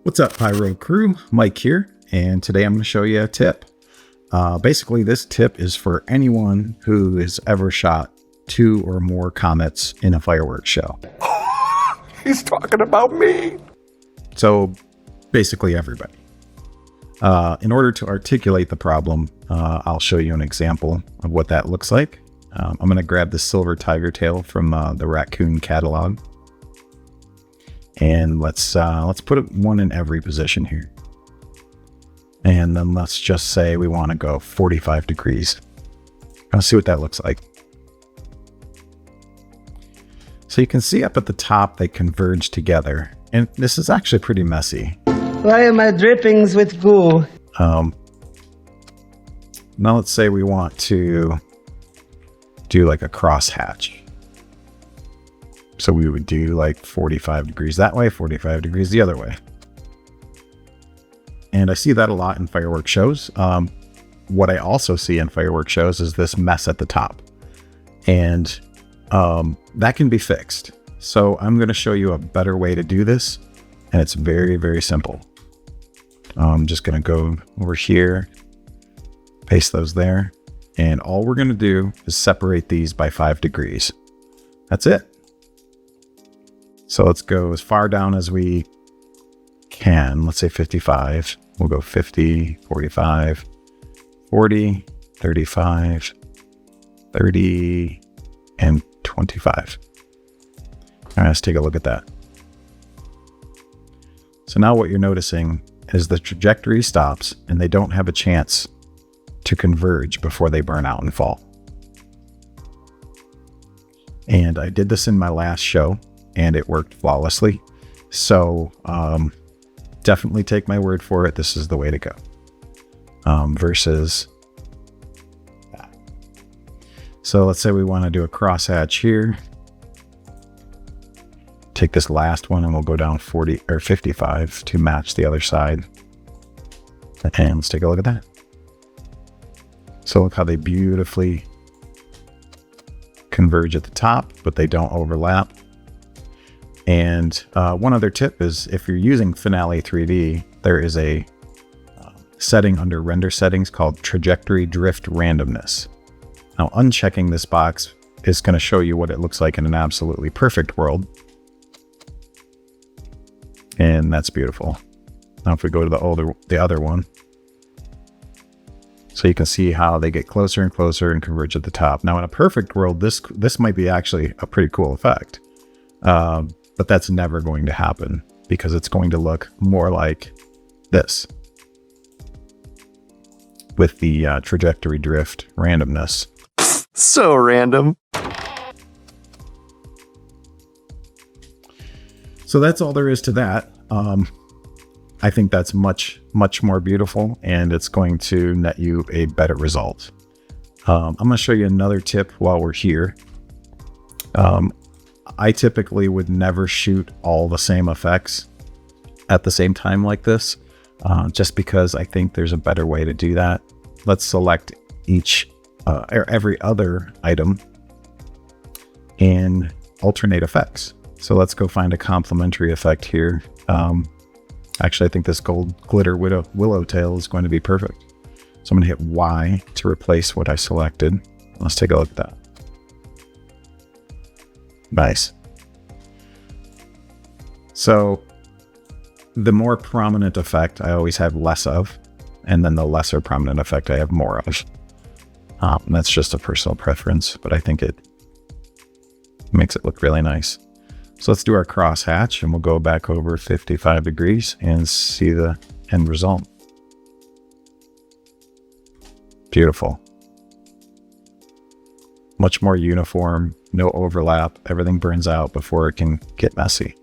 What's up, Pyro crew? Mike here, and today I'm going to show you a tip. Basically, this tip is for anyone who has ever shot 2 or more comets in a fireworks show. He's talking about me. So, basically everybody. In order to articulate the problem, I'll show you an example of what that looks like. I'm going to grab the silver tiger tail from the raccoon catalog. And let's put one in every position here. And then let's just say we want to go 45 degrees. Let's see what that looks like. So you can see up at the top, they converge together. And this is actually pretty messy. Why are my drippings with goo? Now let's say we want to do like a crosshatch. So we would do like 45 degrees that way, 45 degrees the other way. And I see that a lot in fireworks shows. What I also see in fireworks shows is this mess at the top. And that can be fixed. So I'm going to show you a better way to do this. And it's very, very simple. I'm just going to go over here, paste those there. And all we're going to do is separate these by 5 degrees. That's it. So let's go as far down as we can. Let's say 55. We'll go 50, 45, 40, 35, 30, and 25. All right, let's take a look at that. So now what you're noticing is the trajectory stops and they don't have a chance to converge before they burn out and fall. And I did this in my last show and it worked flawlessly. So definitely take my word for it. This is the way to go. Versus that. So let's say we want to do a crosshatch here. Take this last one and we'll go down 40 or 55 to match the other side. And let's take a look at that. So look how they beautifully converge at the top, but they don't overlap. And one other tip is if you're using Finale 3D, there is a setting under render settings called trajectory drift randomness. Now unchecking this box is going to show you what it looks like in an absolutely perfect world. And that's beautiful. Now if we go to the other one, so you can see how they get closer and closer and converge at the top. Now in a perfect world, this might be actually a pretty cool effect. But that's never going to happen because it's going to look more like this with the trajectory drift randomness. So random. So that's all there is to that. I think that's much, much more beautiful and it's going to net you a better result. I'm going to show you another tip while we're here. I typically would never shoot all the same effects at the same time like this, just because I think there's a better way to do that. Let's select each or every other item and alternate effects. So let's go find a complementary effect here. Actually, I think this gold glitter willow tail is going to be perfect. So I'm going to hit Y to replace what I selected. Let's take a look at that. Nice. So the more prominent effect I always have less of, and then the lesser prominent effect I have more of. That's just a personal preference, but I think it makes it look really nice. So let's do our crosshatch and we'll go back over 55 degrees and see the end result. Beautiful. Much more uniform, no overlap. Everything burns out before it can get messy.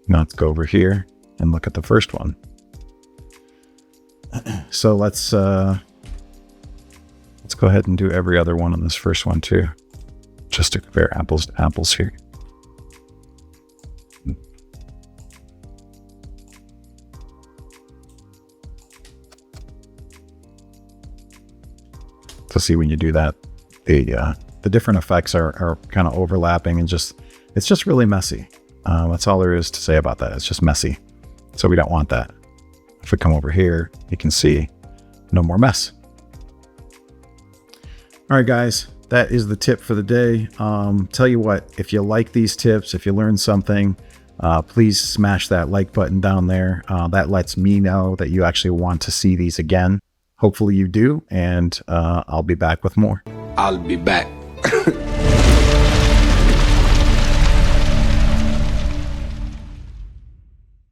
Now let's go over here and look at the first one. So let's go ahead and do every other one on this first one too, just to compare apples to apples here. To see when you do that, the different effects are kind of overlapping and it's just really messy. That's all there is to say about that. It's just messy. So we don't want that. If we come over here, you can see no more mess. All right, guys, that is the tip for the day. Tell you what, if you like these tips, if you learned something, please smash that like button down there. That lets me know that you actually want to see these again. Hopefully you do, and I'll be back with more. I'll be back.